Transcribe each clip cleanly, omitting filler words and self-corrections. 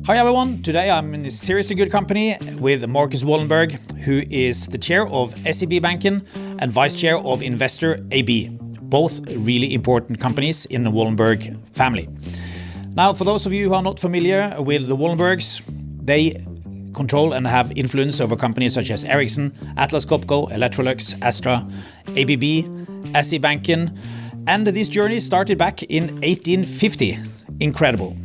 Hi everyone, today I'm in a seriously good company with Marcus Wallenberg, who is the chair of SEB Banken and vice chair of Investor AB, both really important companies in the Wallenberg family. Now, for those of you who are not familiar with the Wallenbergs, they control and have influence over companies such as Ericsson, Atlas Copco, Electrolux, Astra, ABB, SEB Banken, and this journey started back in 1850. Incredible.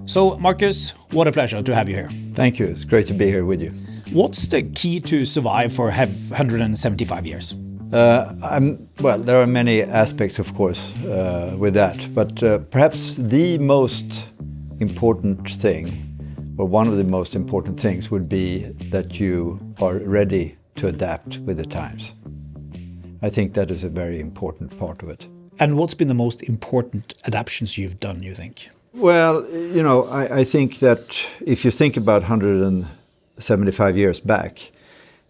So, Marcus, what a pleasure to have you here. Thank you. It's great to be here with you. What's the key to survive for 175 years? Well, there are many aspects, of course, with that. But perhaps the most important thing, or one of the most important things, would be that you are ready to adapt with the times. I think that is a very important part of it. And what's been the most important adaptations you've done, you think? Well, you know, I think that if you think about 175 years back,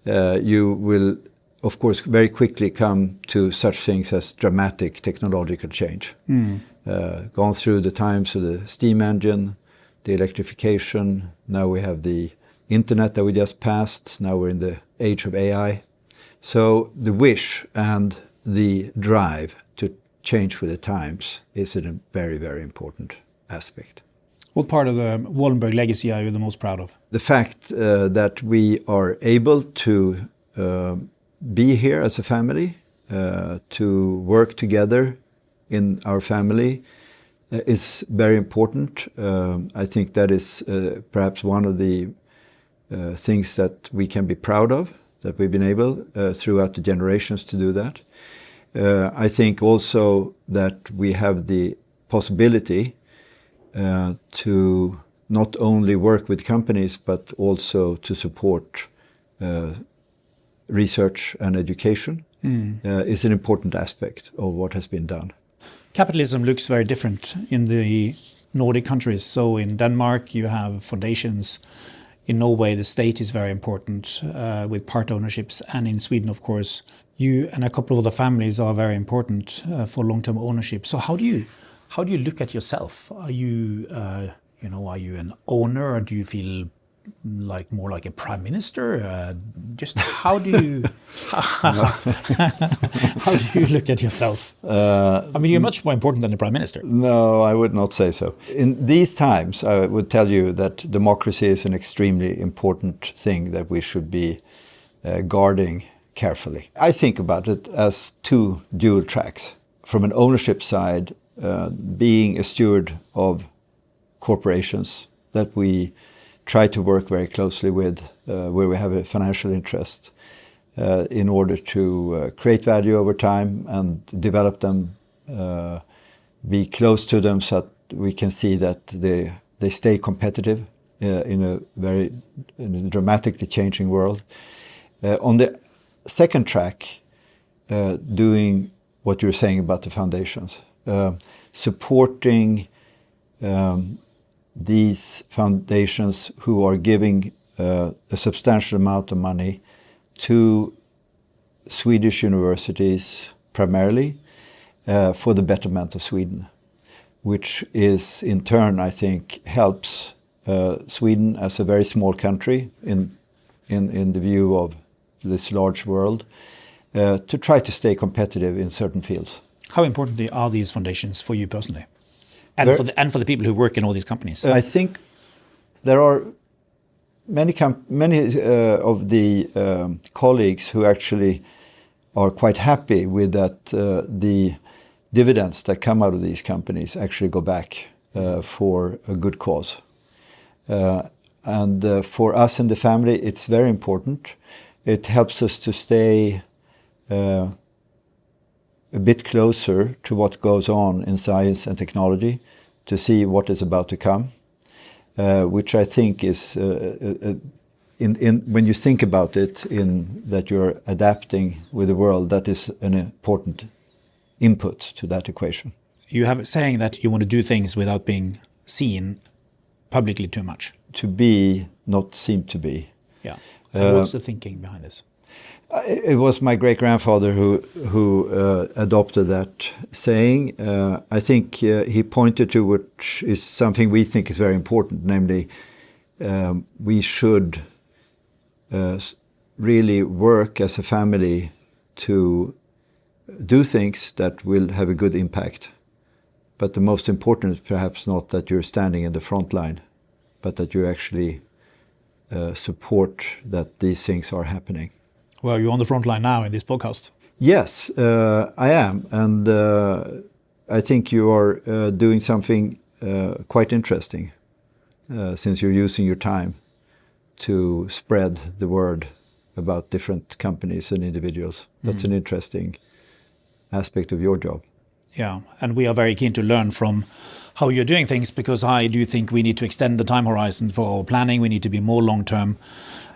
you will, of course, very quickly come to such things as dramatic technological change. Gone through the times of the steam engine, the electrification, now we have the internet that we just passed, now we're in the age of AI. So the wish and the drive to change with the times is a very, very important aspect. What part of the Wallenberg legacy are you the most proud of? The fact that we are able to be here as a family, to work together in our family is very important. I think that is perhaps one of the things that we can be proud of, that we've been able throughout the generations to do that. I think also that we have the possibility to not only work with companies, but also to support research and education is an important aspect of what has been done. Capitalism looks very different in the Nordic countries. So in Denmark, you have foundations. In Norway, the state is very important with part ownerships. And in Sweden, of course, you and a couple of other families are very important for long-term ownership. So how do you look at yourself? Are you, are you an owner, or do you feel like more like a prime minister? Just how do you how do you look at yourself? I mean, you're much more important than the prime minister. No, I would not say so. In these times, I would tell you that democracy is an extremely important thing that we should be guarding carefully. I think about it as two dual tracks. From an ownership side, being a steward of corporations that we try to work very closely with, where we have a financial interest, in order to create value over time and develop them, be close to them so that we can see that they stay competitive in a dramatically changing world. On the second track, doing what you're saying about the foundations, supporting these foundations who are giving a substantial amount of money to Swedish universities primarily for the betterment of Sweden, which is in turn, I think, helps Sweden as a very small country in the view of this large world to try to stay competitive in certain fields. How important are these foundations for you personally, and for the people who work in all these companies? I think there are many of the colleagues who actually are quite happy with that the dividends that come out of these companies actually go back for a good cause. And for us in the family, it's very important. It helps us to stay a bit closer to what goes on in science and technology, to see what is about to come, which I think is, when you think about it, in that you're adapting with the world, that is an important input to that equation. You have a saying that you want to do things without being seen publicly too much. To be, not seem to be. Yeah. And what's the thinking behind this? It was my great-grandfather who adopted that saying. I think he pointed to, which is something we think is very important, namely we should really work as a family to do things that will have a good impact. But the most important is perhaps not that you're standing in the front line, but that you actually support that these things are happening. Well, you're on the front line now in this podcast. Yes, I am. And I think you are doing something quite interesting since you're using your time to spread the word about different companies and individuals. That's an interesting aspect of your job. Yeah, and we are very keen to learn from how you're doing things, because I do think we need to extend the time horizon for our planning. We need to be more long-term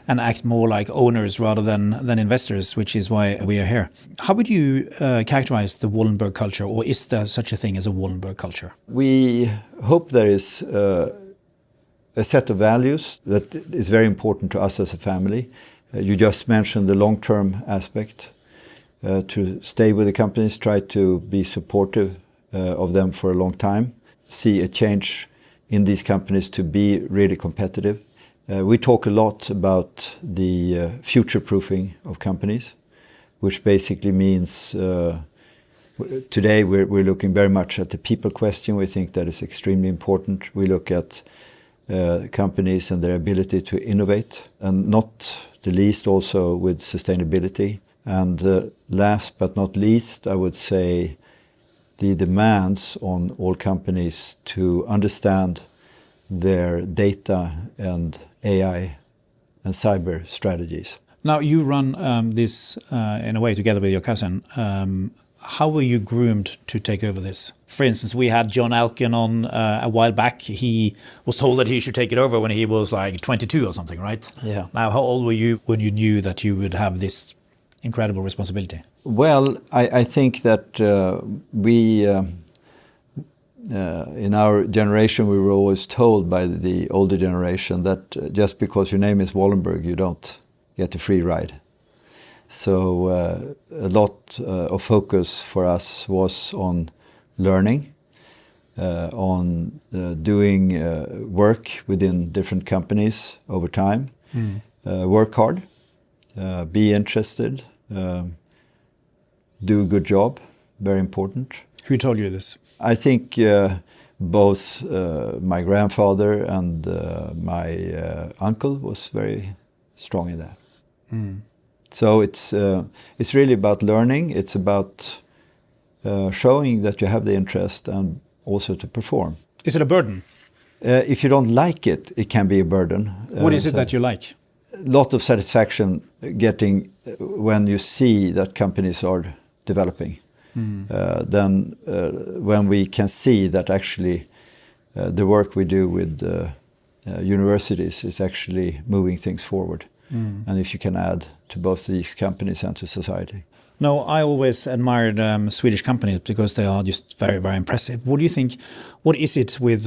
and act more like owners rather than investors, which is why we are here. How would you characterize the Wallenberg culture, or is there such a thing as a Wallenberg culture? We hope there is a set of values that is very important to us as a family. You just mentioned the long-term aspect. To stay with the companies, try to be supportive of them for a long time, see a change in these companies to be really competitive. We talk a lot about the future-proofing of companies, which basically means today we're looking very much at the people question. We think that is extremely important. We look at companies and their ability to innovate, and not the least also with sustainability. And last but not least, I would say the demands on all companies to understand their data and AI and cyber strategies. Now, you run this in a way together with your cousin. How were you groomed to take over this? For instance, we had John Elkin on a while back. He was told that he should take it over when he was like 22 or something, right? Yeah. Now, how old were you when you knew that you would have this incredible responsibility? Well, I think that we, in our generation, we were always told by the older generation that just because your name is Wallenberg, you don't get a free ride. So a lot of focus for us was on learning, on doing work within different companies over time, work hard, be interested, do a good job, very important. Who told you this? I think both my grandfather and my uncle was very strong in that. So it's really about learning. It's about showing that you have the interest and also to perform. Is it a burden? If you don't like it, it can be a burden. What is it that you like? A lot of satisfaction getting when you see that companies are developing. Then when we can see that actually the work we do with universities is actually moving things forward. And if you can add to both these companies and to society. No, I always admired Swedish companies because they are just very, very impressive. What do you think, what is it with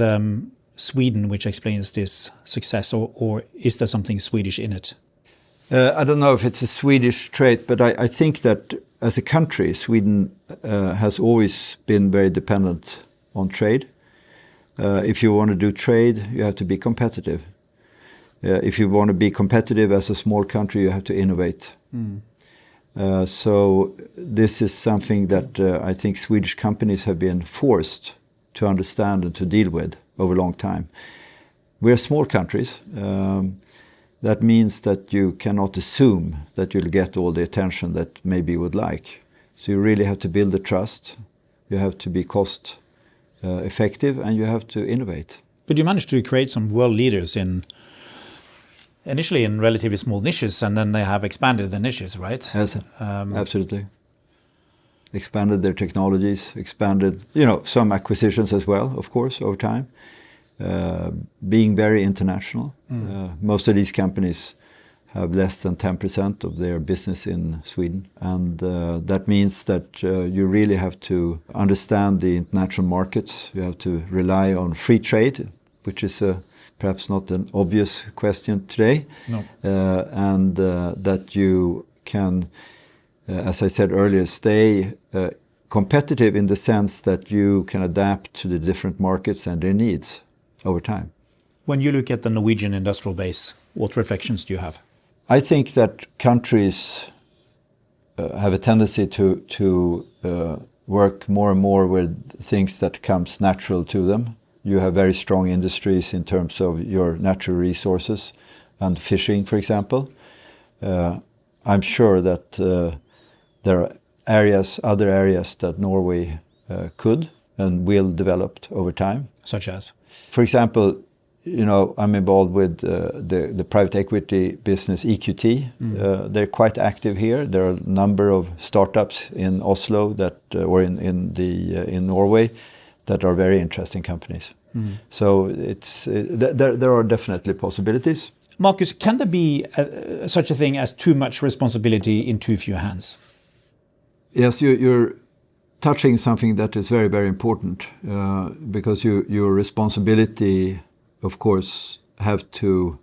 Sweden which explains this success, or is there something Swedish in it? I don't know if it's a Swedish trait, but I think that as a country, Sweden has always been very dependent on trade. If you want to do trade, you have to be competitive. If you want to be competitive as a small country, you have to innovate. So this is something that I think Swedish companies have been forced to understand and to deal with over a long time. We're small countries. That means that you cannot assume that you'll get all the attention that maybe you would like. So you really have to build the trust. You have to be cost effective, and you have to innovate. But you managed to create some world leaders initially in relatively small niches, and then they have expanded the niches, right? Yes, absolutely. Expanded their technologies, expanded, some acquisitions as well, of course, over time. Being very international. Most of these companies have less than 10% of their business in Sweden. And that means that you really have to understand the international markets. You have to rely on free trade, which is perhaps not an obvious question today. No. And that you can, as I said earlier, stay competitive in the sense that you can adapt to the different markets and their needs over time. When you look at the Norwegian industrial base, what reflections do you have? I think that countries have a tendency to work more and more with things that comes natural to them. You have very strong industries in terms of your natural resources and fishing, for example. I'm sure that there are other areas that Norway could and will develop over time. Such as? For example, I'm involved with the private equity business EQT. They're quite active here. There are a number of startups in Oslo or in Norway that are very interesting companies. So there are definitely possibilities. Marcus, can there be such a thing as too much responsibility in too few hands? Yes, you're touching something that is very, very important because your responsibility, of course, have to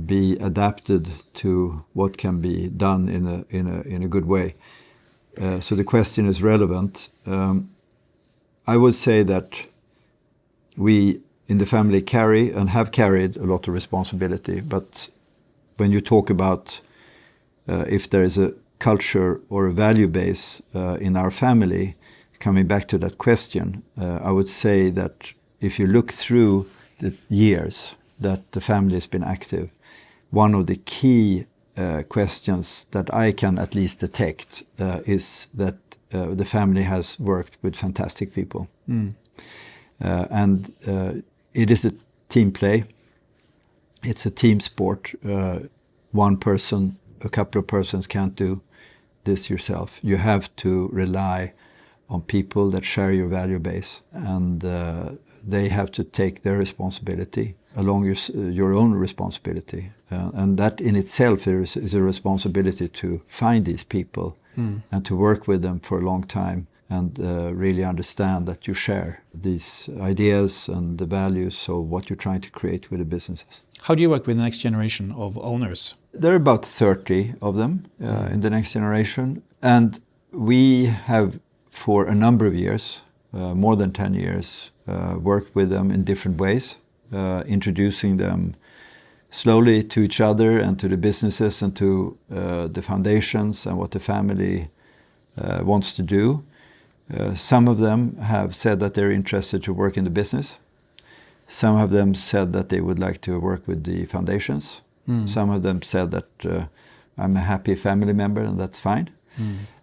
be adapted to what can be done in a good way. So the question is relevant. I would say that we in the family carry and have carried a lot of responsibility. But when you talk about if there is a culture or a value base in our family, coming back to that question, I would say that if you look through the years that the family has been active, one of the key questions that I can at least detect is that the family has worked with fantastic people. And it is a team play. It's a team sport. One person, a couple of persons can't do this yourself. You have to rely on people that share your value base, and they have to take their responsibility along your own responsibility. And that in itself is a responsibility to find these people and to work with them for a long time and really understand that you share these ideas and the values of what you're trying to create with the businesses. How do you work with the next generation of owners? There are about 30 of them in the next generation. And we have, for a number of years, more than 10 years, worked with them in different ways, introducing them slowly to each other and to the businesses and to the foundations and what the family wants to do. Some of them have said that they're interested to work in the business. Some of them said that they would like to work with the foundations. Some of them said that I'm a happy family member and that's fine.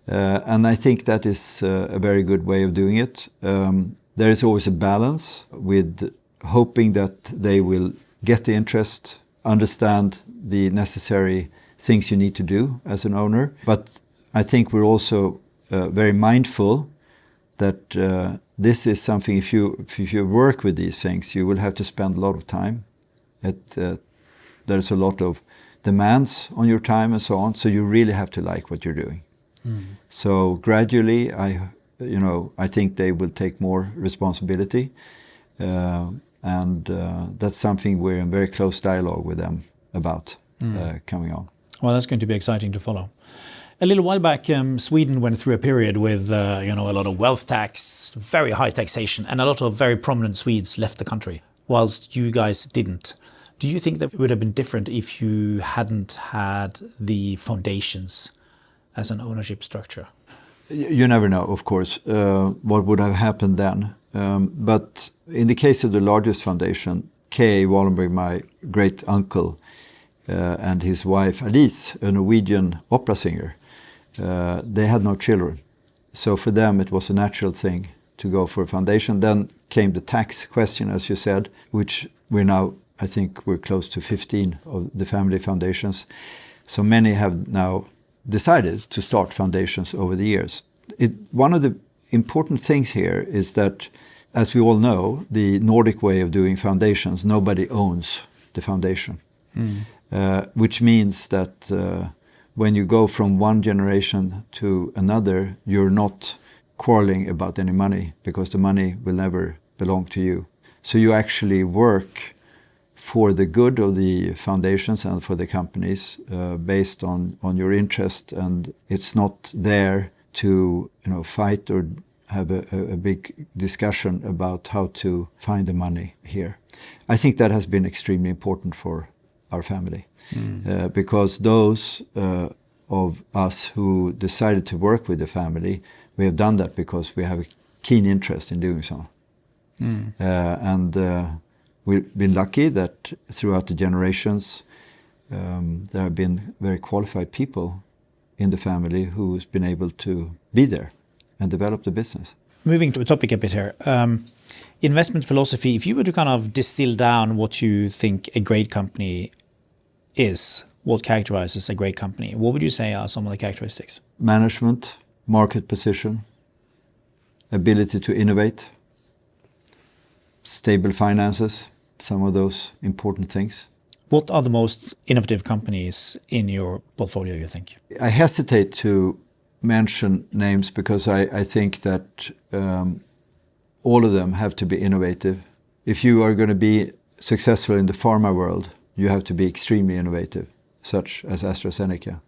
And I think that is a very good way of doing it. There is always a balance with hoping that they will get the interest, understand the necessary things you need to do as an owner. But I think we're also very mindful that this is something, if you work with these things, you will have to spend a lot of time. There's a lot of demands on your time and so on, so you really have to like what you're doing. So gradually, I think they will take more responsibility, and that's something we're in very close dialogue with them about coming on. Well, that's going to be exciting to follow. A little while back, Sweden went through a period with a lot of wealth tax, very high taxation, and a lot of very prominent Swedes left the country, whilst you guys didn't. Do you think that it would have been different if you hadn't had the foundations as an ownership structure? You never know, of course, what would have happened then. But in the case of the largest foundation, K. Wallenberg, my great uncle, and his wife Alice, a Norwegian opera singer, they had no children. So for them it was a natural thing to go for a foundation. Then came the tax question, as you said, which I think we're close to 15 of the family foundations. So many have now decided to start foundations over the years. One of the important things here is that, as we all know, the Nordic way of doing foundations, nobody owns the foundation, which means that when you go from one generation to another, you're not quarreling about any money because the money will never belong to you. So you actually work for the good of the foundations and for the companies based on your interest, and it's not there to fight or have a big discussion about how to find the money here. I think that has been extremely important for our family because those of us who decided to work with the family, we have done that because we have a keen interest in doing so. And we've been lucky that throughout the generations there have been very qualified people in the family who's been able to be there and develop the business. Moving to a topic a bit here, investment philosophy, if you were to kind of distill down what you think a great company is, what characterizes a great company, what would you say are some of the characteristics? Management, market position, ability to innovate, stable finances, some of those important things. What are the most innovative companies in your portfolio, you think? I hesitate to mention names because I think that all of them have to be innovative. If you are going to be successful in the pharma world, you have to be extremely innovative, such as AstraZeneca.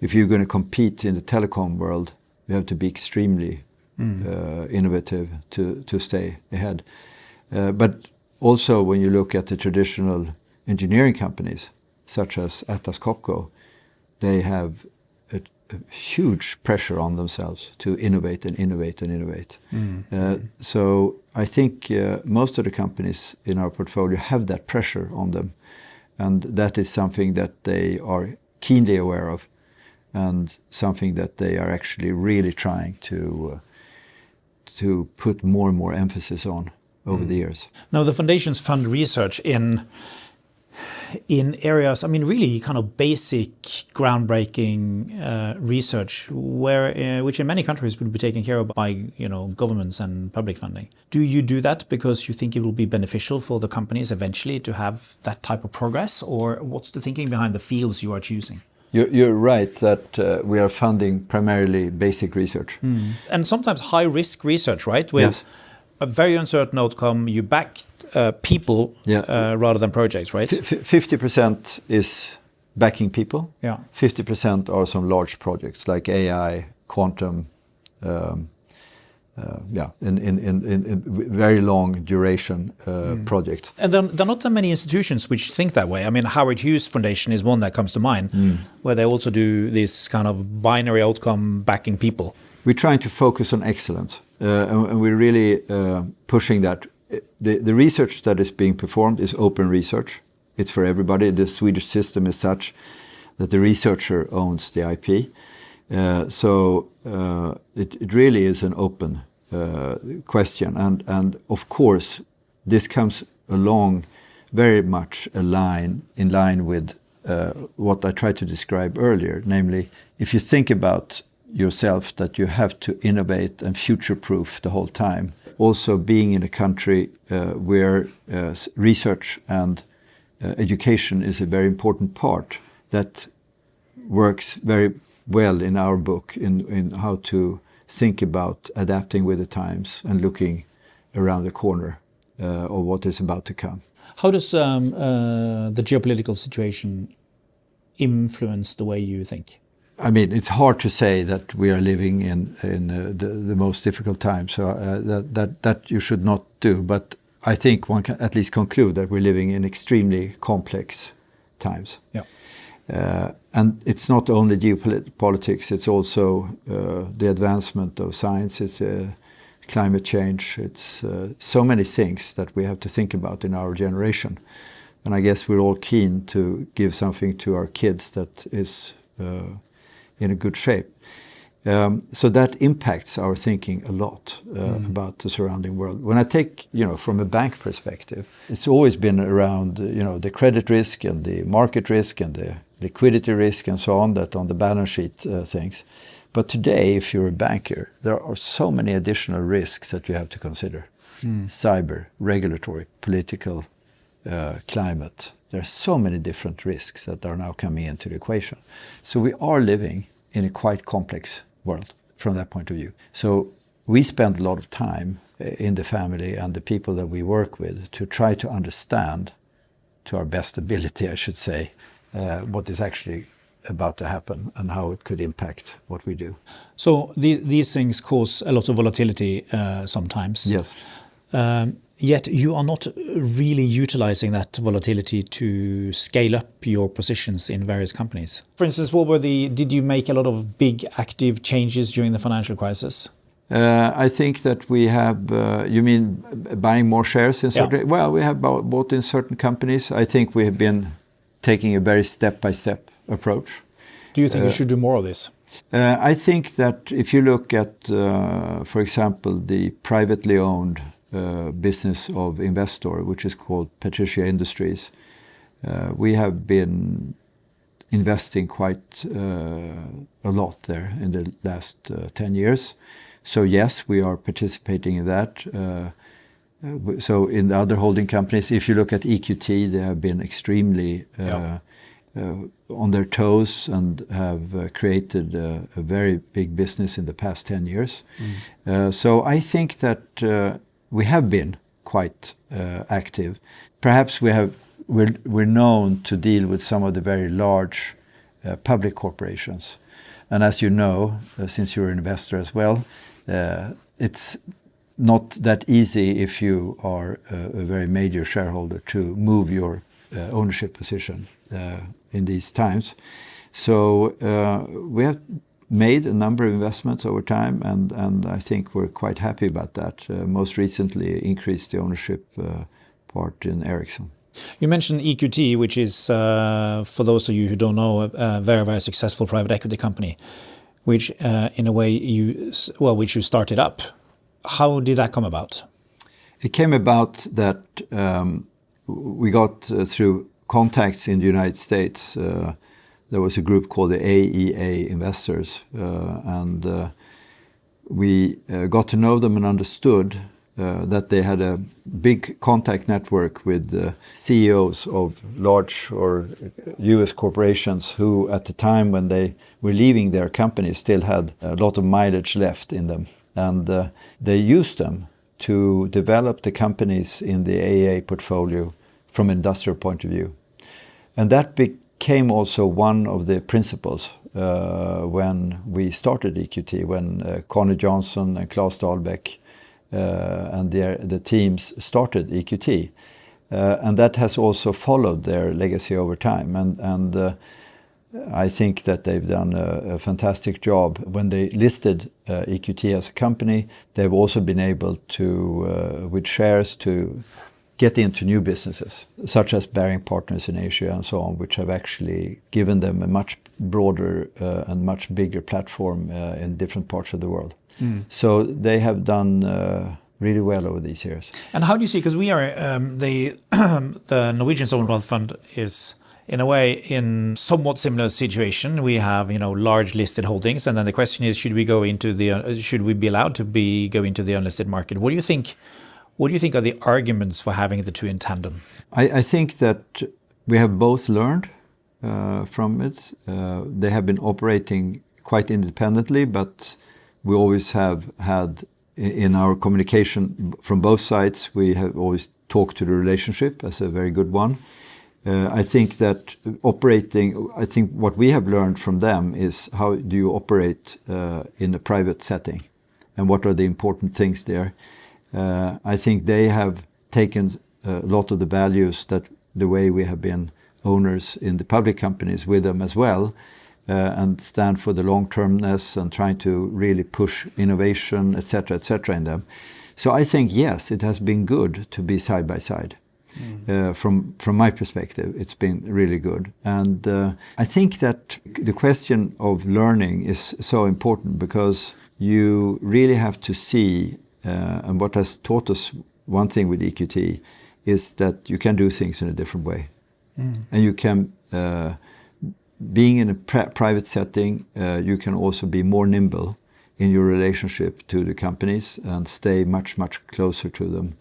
If you're going to compete in the telecom world, you have to be extremely innovative to stay ahead. But also when you look at the traditional engineering companies, such as Atlas Copco, they have a huge pressure on themselves to innovate and innovate and innovate. So I think most of the companies in our portfolio have that pressure on them, and that is something that they are keenly aware of, and something that they are actually really trying to put more and more emphasis on over the years. Now, the foundations fund research in areas, I mean, really kind of basic, groundbreaking research, which in many countries would be taken care of by, governments and public funding. Do you do that because you think it will be beneficial for the companies eventually to have that type of progress, or what's the thinking behind the fields you are choosing? You're right that we are funding primarily basic research. And sometimes high-risk research, right? With a very uncertain outcome, you back people rather than projects, right? 50% is backing people. 50% are some large projects like AI, quantum, in very long duration projects. And there are not that many institutions which think that way. I mean, Howard Hughes Foundation is one that comes to mind, where they also do this kind of binary outcome backing people. We're trying to focus on excellence, and we're really pushing that. The research that is being performed is open research. It's for everybody. The Swedish system is such that the researcher owns the IP. So it really is an open question. And of course, this comes along very much in line with what I tried to describe earlier. Namely, if you think about yourself that you have to innovate and future-proof the whole time. Also being in a country where research and education is a very important part, that works very well in our book in how to think about adapting with the times and looking around the corner of what is about to come. How does the geopolitical situation influence the way you think? I mean, it's hard to say that we are living in the most difficult time, so that you should not do. But I think one can at least conclude that we're living in extremely complex times. And it's not only geopolitics, it's also the advancement of science, it's climate change, it's so many things that we have to think about in our generation. And I guess we're all keen to give something to our kids that is in a good shape. So that impacts our thinking a lot about the surrounding world. When I take, from a bank perspective, it's always been around, the credit risk and the market risk and the liquidity risk and so on, that on the balance sheet things. But today, if you're a banker, there are so many additional risks that you have to consider. Cyber, regulatory, political, climate. There are so many different risks that are now coming into the equation. So we are living in a quite complex world from that point of view. So we spend a lot of time in the family and the people that we work with to try to understand, to our best ability, I should say, what is actually about to happen and how it could impact what we do. So these things cause a lot of volatility sometimes. Yes. Yet you are not really utilizing that volatility to scale up your positions in various companies. For instance, did you make a lot of big active changes during the financial crisis? I think that we have, you mean buying more shares in certain, Yeah. Well, we have bought in certain companies. I think we have been taking a very step-by-step approach. Do you think you should do more of this? I think that if you look at, for example, the privately owned business of Investor, which is called Patricia Industries, we have been investing quite a lot there in the last 10 years. So yes, we are participating in that. So in the other holding companies, if you look at EQT, they have been extremely on their toes and have created a very big business in the past 10 years. So I think that we have been quite active. Perhaps we're known to deal with some of the very large public corporations. And as you know, since you're an investor as well, it's not that easy if you are a very major shareholder to move your ownership position in these times. So we have made a number of investments over time, and I think we're quite happy about that. Most recently increased the ownership part in Ericsson. You mentioned EQT, which is, for those of you who don't know, a very, very successful private equity company, which in a way which you started up. How did that come about? It came about that we got through contacts in the United States. There was a group called the AEA Investors, and we got to know them and understood that they had a big contact network with CEOs of large or US corporations who at the time when they were leaving their companies still had a lot of mileage left in them. And they used them to develop the companies in the AEA portfolio from an industrial point of view. And that became also one of the principles when we started EQT, when Conny Johnson and Claes Dahlbeck and the teams started EQT. And that has also followed their legacy over time. And I think that they've done a fantastic job. When they listed EQT as a company, they've also been able to, with shares, to get into new businesses, such as Bearing Partners in Asia and so on, which have actually given them a much broader and much bigger platform in different parts of the world. So they have done really well over these years. And how do you see, because we are, the Norwegian Sovereign Wealth Fund is in a way in somewhat similar situation. We have, large listed holdings, and then the question is, should we be allowed to go into the unlisted market? What do you think are the arguments for having the two in tandem? I think that we have both learned from it. They have been operating quite independently, but we always have had in our communication from both sides, we have always talked to the relationship as a very good one. I think that what we have learned from them is how do you operate in a private setting and what are the important things there. I think they have taken a lot of the values that the way we have been owners in the public companies with them as well, and stand for the long-termness and trying to really push innovation, etc., in them. So I think, yes, it has been good to be side by side. From my perspective, it's been really good. And I think that the question of learning is so important because you really have to see, and what has taught us one thing with EQT is that you can do things in a different way. And you can, being in a private setting, you can also be more nimble in your relationship to the companies and stay much, much closer to them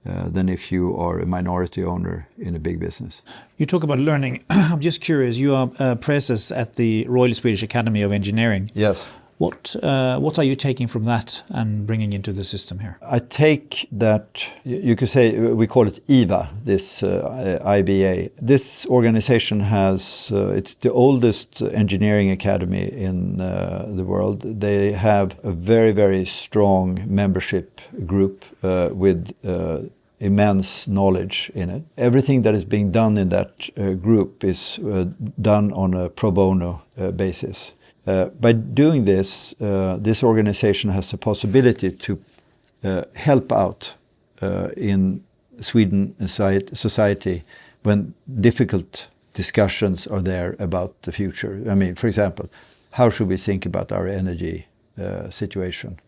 than if you are a minority owner in a big business. You talk about learning. I'm just curious, you are president at the Royal Swedish Academy of Engineering. Yes. What are you taking from that and bringing into the system here? I take that, you could say, we call it IVA, this IBA. This organization has, it's the oldest engineering academy in the world. They have a very, very strong membership group with immense knowledge in it. Everything that is being done in that group is done on a pro bono basis. By doing this, this organization has the possibility to help out in Sweden society when difficult discussions are there about the future. I mean, for example, how should we think about our energy situation?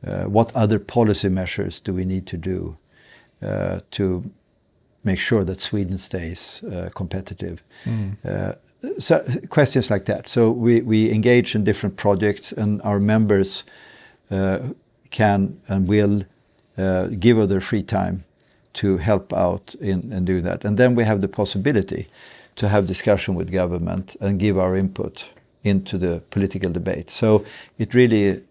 What other policy measures do we need to do to make sure that Sweden stays competitive? So questions like that. So we engage in different projects, and our members can and will give of their free time to help out in doing that. And then we have the possibility to have discussion with government and give our input into the political debate. So it really,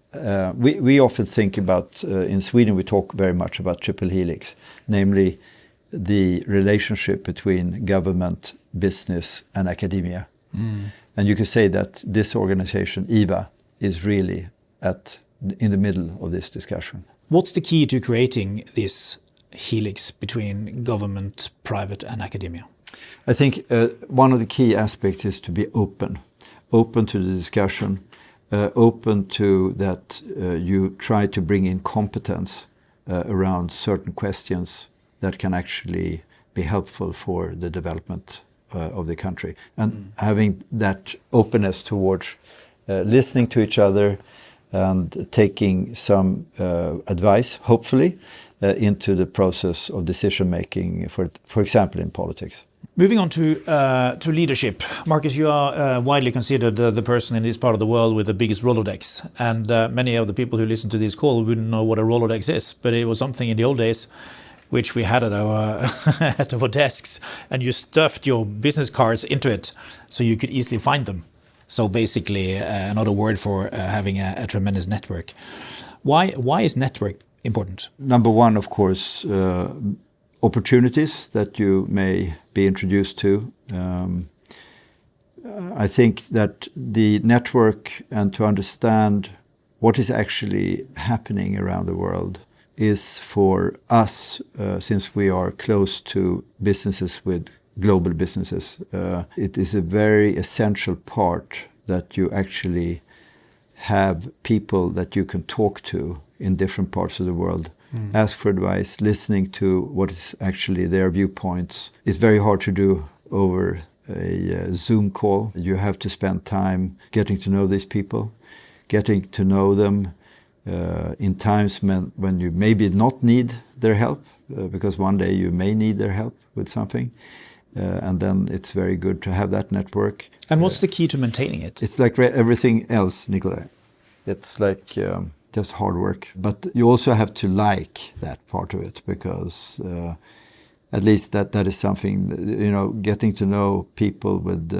we often think about, in Sweden we talk very much about triple helix, namely the relationship between government, business and academia. And you could say that this organization, IVA, is really in the middle of this discussion. What's the key to creating this helix between government, private and academia? I think one of the key aspects is to be open to the discussion, open to that you try to bring in competence around certain questions that can actually be helpful for the development of the country. And having that openness towards listening to each other and taking some advice, hopefully, into the process of decision making, for example, in politics. Moving on to leadership. Marcus, you are widely considered the person in this part of the world with the biggest Rolodex. And many of the people who listen to this call wouldn't know what a Rolodex is, but it was something in the old days which we had at our at our desks, and you stuffed your business cards into it so you could easily find them. So basically another word for having a tremendous network. Why is network important? Number one, of course, opportunities that you may be introduced to. I think that the network and to understand what is actually happening around the world is for us, since we are close to businesses with global businesses, it is a very essential part that you actually have people that you can talk to in different parts of the world, ask for advice, listening to what is actually their viewpoints. It's very hard to do over a Zoom call. You have to spend time getting to know these people, getting to know them in times when you maybe not need their help, because one day you may need their help with something. And then it's very good to have that network. And what's the key to maintaining it? It's like everything else, Nicolai. It's like just hard work. But you also have to like that part of it, because at least that is something, getting to know people with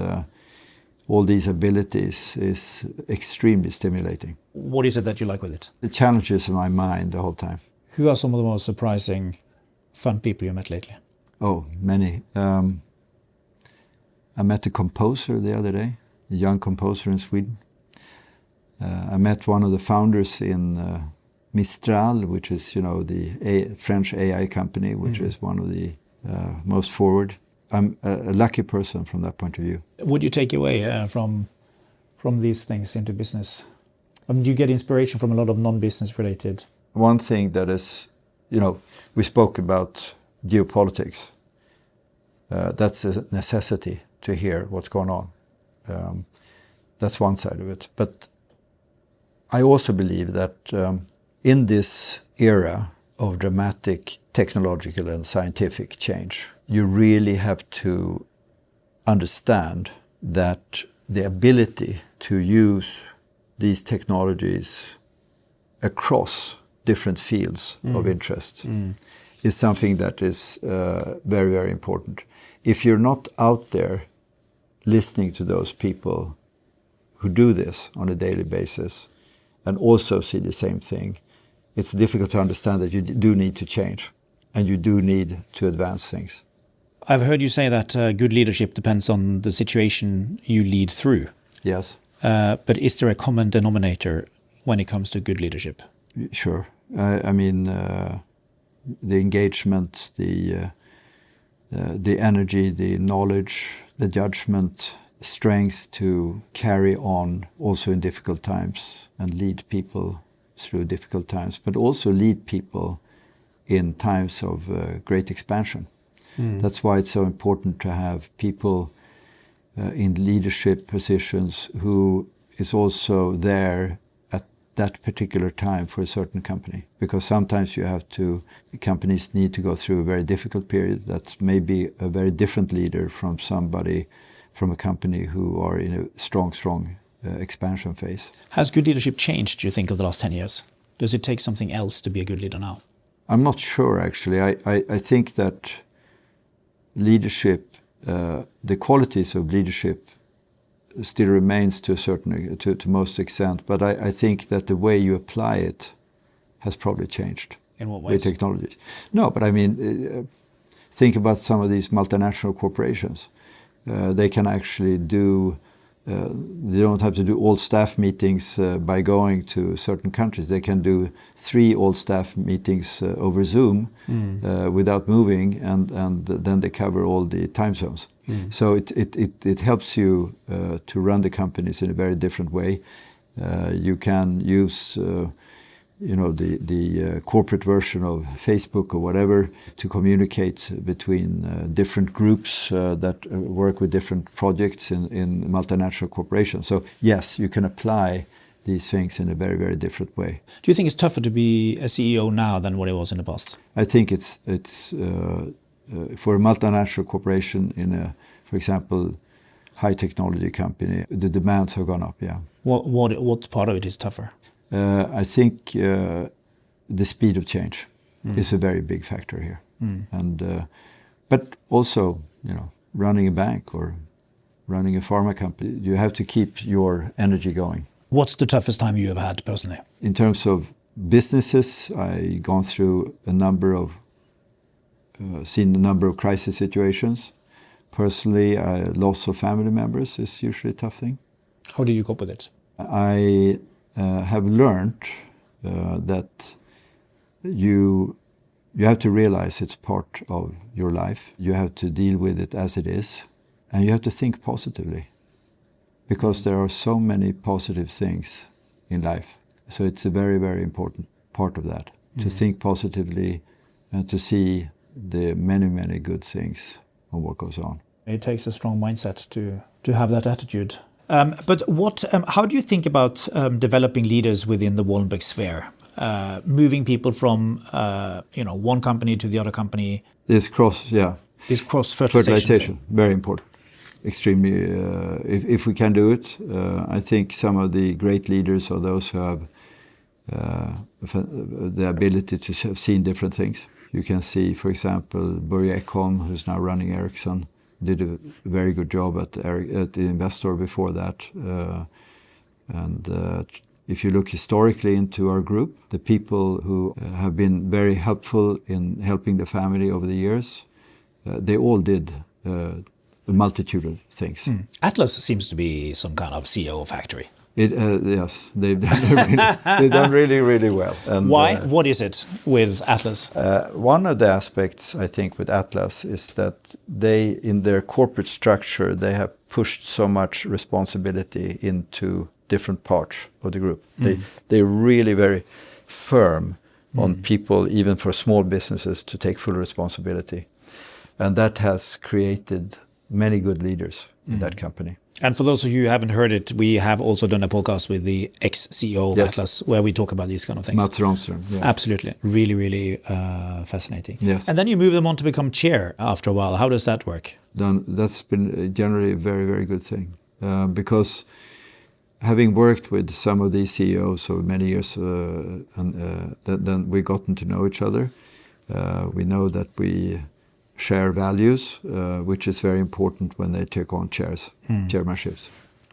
all these abilities is extremely stimulating. What is it that you like with it? The challenges in my mind the whole time. Who are some of the most surprising, fun people you met lately? Oh, many. I met a composer the other day, a young composer in Sweden. I met one of the founders in Mistral, which is, the French AI company, which is one of the most forward. I'm a lucky person from that point of view. Would you take away from these things into business? I mean, do you get inspiration from a lot of non-business related? One thing that is, we spoke about geopolitics. That's a necessity to hear what's going on. That's one side of it. But I also believe that in this era of dramatic technological and scientific change, you really have to understand that the ability to use these technologies across different fields of interest is something that is very, very important. If you're not out there listening to those people who do this on a daily basis and also see the same thing, it's difficult to understand that you do need to change and you do need to advance things. I've heard you say that good leadership depends on the situation you lead through. Yes. But is there a common denominator when it comes to good leadership? Sure. I mean, the engagement, the energy, the knowledge, the judgment, strength to carry on also in difficult times and lead people through difficult times, but also lead people in times of great expansion. That's why it's so important to have people in leadership positions who is also there at that particular time for a certain company. Because sometimes companies need to go through a very difficult period that may be a very different leader from somebody from a company who are in a strong expansion phase. Has good leadership changed, do you think, over the last 10 years? Does it take something else to be a good leader now? I'm not sure, actually. I think that leadership, the qualities of leadership still remains to most extent, but I think that the way you apply it has probably changed. In what ways? With technologies. No, but I mean, think about some of these multinational corporations. They can actually they don't have to do all staff meetings by going to certain countries. They can do 3 all staff meetings over Zoom without moving, and then they cover all the time zones. So it helps you to run the companies in a very different way. You can use the corporate version of Facebook or whatever to communicate between different groups that work with different projects in multinational corporations. So yes, you can apply these things in a very, very different way. Do you think it's tougher to be a CEO now than what it was in the past? I think it's for a multinational corporation for example, high technology company, the demands have gone up, yeah. What part of it is tougher? I think the speed of change is a very big factor here, but also running a bank or running a pharma company, you have to keep your energy going. What's the toughest time you have had personally? In terms of businesses, I've gone through seen a number of crisis situations. Personally, loss of family members is usually a tough thing. How do you cope with it? I have learned that you have to realize it's part of your life. You have to deal with it as it is, and you have to think positively, because there are so many positive things in life. So it's a very, very important part of that, to think positively and to see the many, many good things on what goes on. It takes a strong mindset to have that attitude. But how do you think about developing leaders within the Wallenberg sphere? Moving people from one company to the other company. This cross-fertilization. Very important. Extremely. If we can do it, I think some of the great leaders are those who have the ability to have seen different things. You can see, for example, Börje Ekholm, who's now running Ericsson, did a very good job at the Investor before that. If you look historically into our group, the people who have been very helpful in helping the family over the years, they all did a multitude of things. Atlas seems to be some kind of CEO factory. Yes, they've done really, really well. And, why? What is it with Atlas? One of the aspects, I think, with Atlas is that they, in their corporate structure, they have pushed so much responsibility into different parts of the group. They're really very firm on people, even for small businesses, to take full responsibility. And that has created many good leaders in that company. And for those of you who haven't heard it, we have also done a podcast with the ex-CEO of Atlas where we talk about these kind of things. Mats Ramström. Yeah. Absolutely. Really, really fascinating. Yes. And then you move them on to become chair after a while. How does that work? That's been generally a very, very good thing. Because having worked with some of these CEOs over many years, then we've gotten to know each other. We know that we share values, which is very important when they take on chairmanships.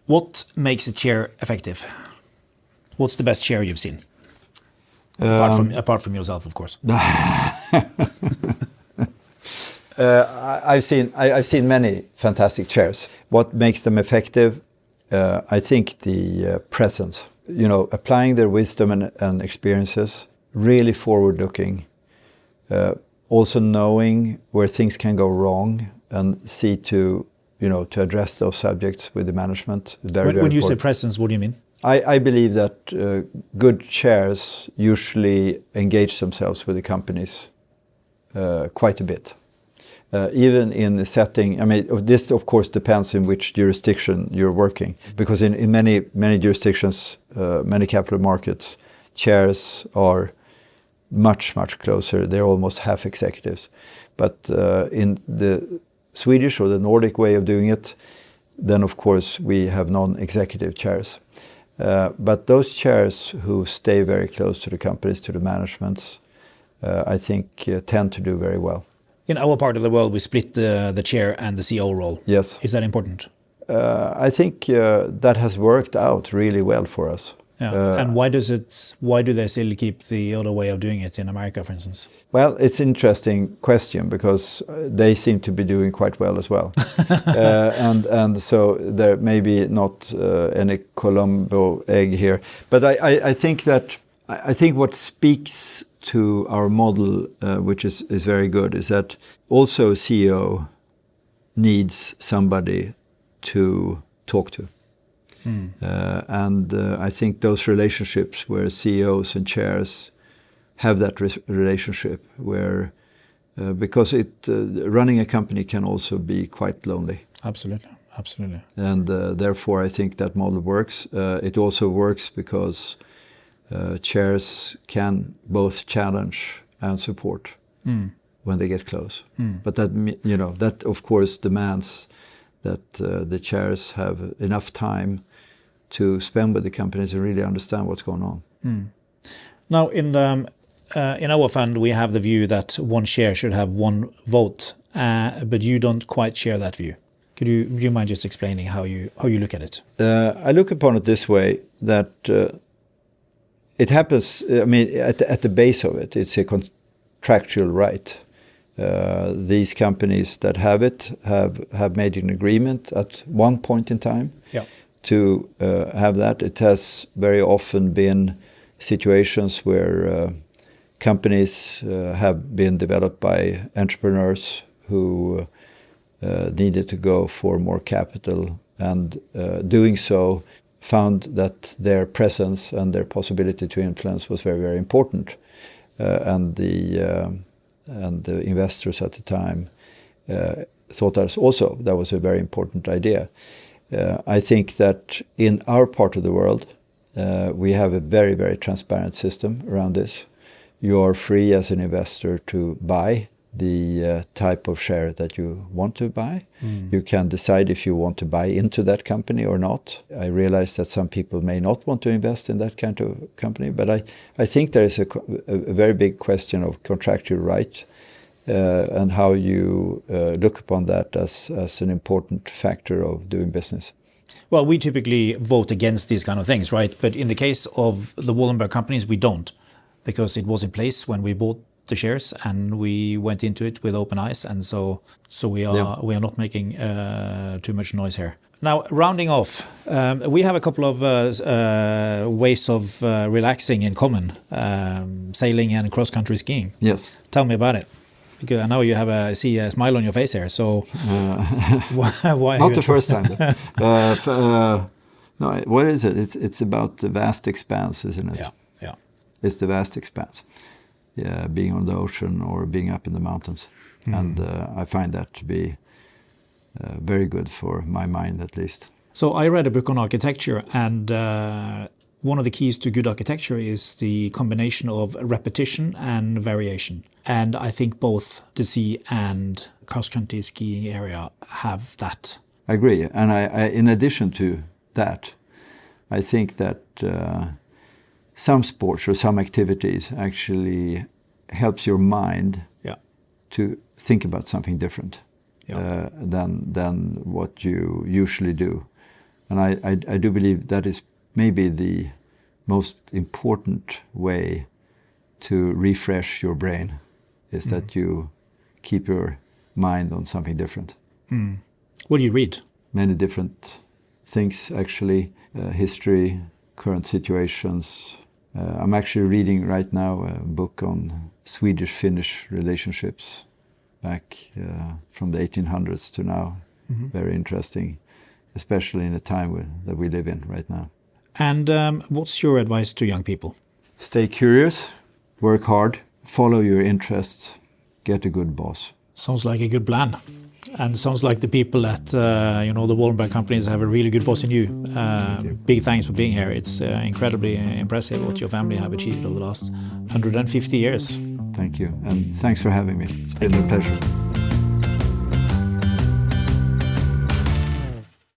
What makes a chair effective? What's the best chair you've seen? Apart from yourself, of course. I've seen many fantastic chairs. What makes them effective? I think the presence. Applying their wisdom and experiences, really forward-looking, Also knowing where things can go wrong and see to address those subjects with the management. Very, very when you say important. presence, what do you mean? I believe that good chairs usually engage themselves with the companies quite a bit. Even in the setting, this of course depends in which jurisdiction you're working, because in many jurisdictions, many capital markets, chairs are much closer. They're almost half executives. But in the Swedish or the Nordic way of doing it, then of course we have non-executive chairs. But those chairs who stay very close to the companies, to the managements, I think tend to do very well. In our part of the world, we split the chair and the CEO role. Yes. Is that important? I think that has worked out really well for us. Yeah. And why do they still keep the other way of doing it in America, for instance? Well, it's an interesting question, because they seem to be doing quite well as well. And so there may be not any Colombo egg here. But I think what speaks to our model, which is very good, is that also a CEO needs somebody to talk to. And I think those relationships where CEOs and chairs have that relationship, where because running a company can also be quite lonely. Absolutely. And therefore I think that model works. It also works because chairs can both challenge and support when they get close. But that of course demands that the chairs have enough time to spend with the companies and really understand what's going on. Now, in our fund, we have the view that one share should have one vote, but you don't quite share that view. Would you mind just explaining how you look at it? I look upon it this way, that it happens. At the base of it, it's a contractual right. These companies that have it have made an agreement at one point in time. Yeah. To have that. It has very often been situations where companies have been developed by entrepreneurs who needed to go for more capital, and doing so found that their presence and their possibility to influence was very, very important. And the investors at the time thought that was a very important idea. I think that in our part of the world, we have a very, very transparent system around this. You are free as an investor to buy the type of share that you want to buy. You can decide if you want to buy into that company or not. I realize that some people may not want to invest in that kind of company, but I think there is a very big question of contractual right. And how you look upon that as an important factor of doing business. Well, we typically vote against these kind of things, right? But in the case of the Wallenberg companies, we don't, because it was in place when we bought the shares and we went into it with open eyes, and so we are not making too much noise here. Now, rounding off, we have a couple of ways of relaxing in common: sailing and cross-country skiing. Yes. Tell me about it. Because I know you see a smile on your face here, so why? Not the first time. No, what is it? It's about the vast expanse, isn't it? Yeah. It's the vast expanse. Yeah, being on the ocean or being up in the mountains, and I find that to be very good for my mind, at least. So I read a book on architecture, and one of the keys to good architecture is the combination of repetition and variation. And I think both the sea and cross-country skiing area have that. I agree. And I in addition to that, I think that some sports or some activities actually helps your mind to think about something different than what you usually do. And I do believe that is maybe the most important way to refresh your brain, is that you keep your mind on something different. What do you read? Many different things, actually. History, current situations, I'm actually reading right now a book on Swedish-Finnish relationships back from the 1800s to now. Very interesting, especially in the time that we live in right now. And what's your advice to young people? Stay curious, work hard, follow your interests, get a good boss. Sounds like a good plan. And sounds like the people at the Wallenberg companies have a really good boss in you. Big thanks for being here. It's incredibly impressive what your family have achieved over the last 150 years. Thank you, and thanks for having me. It's been a pleasure.